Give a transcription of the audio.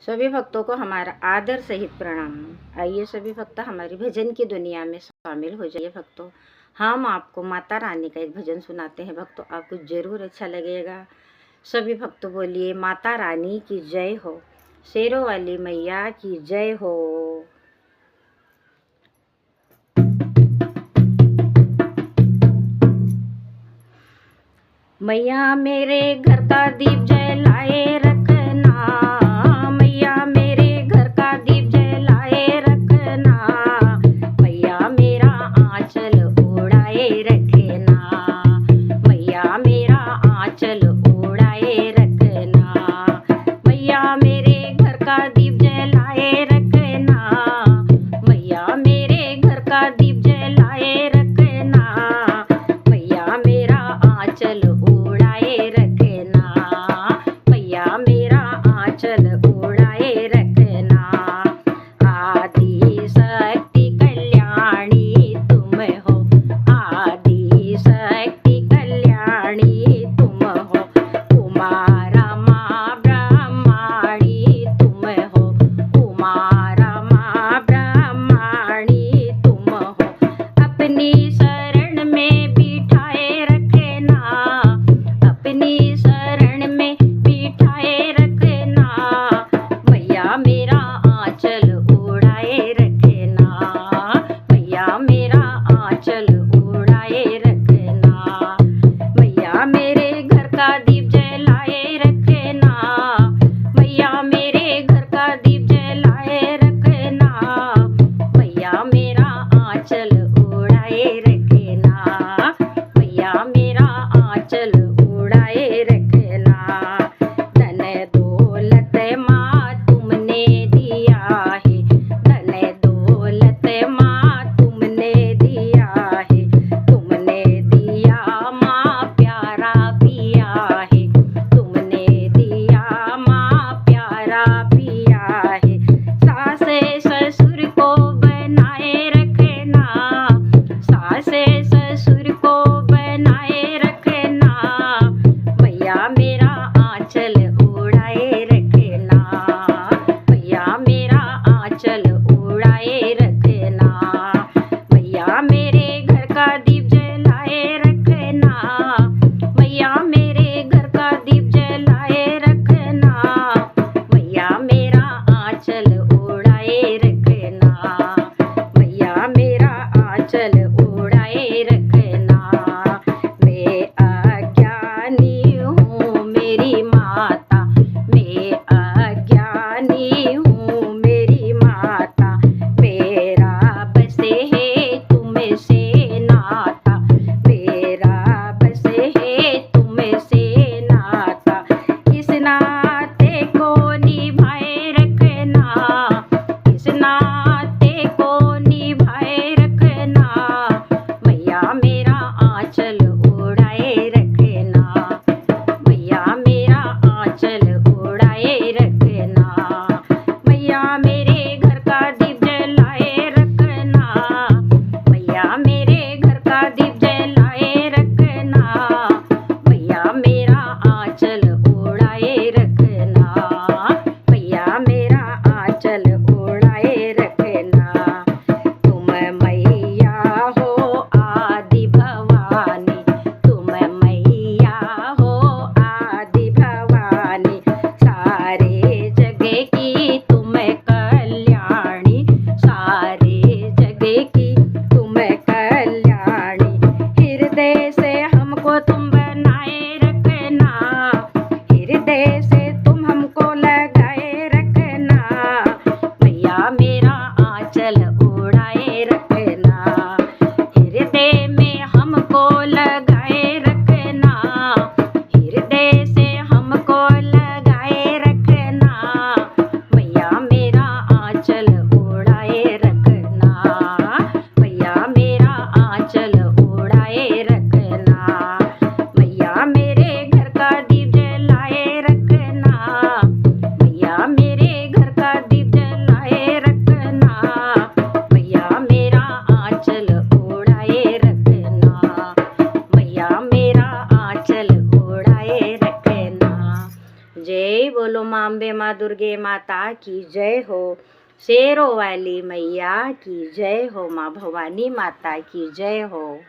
सभी भक्तों को हमारा आदर सहित प्रणाम। आइए सभी भक्त हमारी भजन की दुनिया में शामिल हो जाइए भक्तों। हम आपको माता रानी का एक भजन सुनाते हैं भक्तों, आपको जरूर अच्छा लगेगा। सभी भक्तों बोलिए माता रानी की जय हो, शेरों वाली मैया की जय हो। मैया मेरे घर का दीप जलाए रखना, मैया मेरे घर का दीप जलाए रखना, मैया मेरा आंचल ओढ़ाए रखना, मैया मेरा आंचल ओढ़ाए रखना, मैया मेरे घर का दीप जलाए रखना, मैया मेरे घर का दीप जलाए रखना, मैया मेरा आंचल ओढ़ाए रखना, मैया मेरा आंचल ओढ़ाए रखना। आदि शक्ति कल्याणी तुम हो, आदि शक्ति कल्याणी तुम हो, कुमारा माँ ब्रह्माणी जय बोलो माँ अम्बे माँ दुर्गे माता की जय हो। शेरों वाली मैया की जय हो। माँ भवानी माता की जय हो।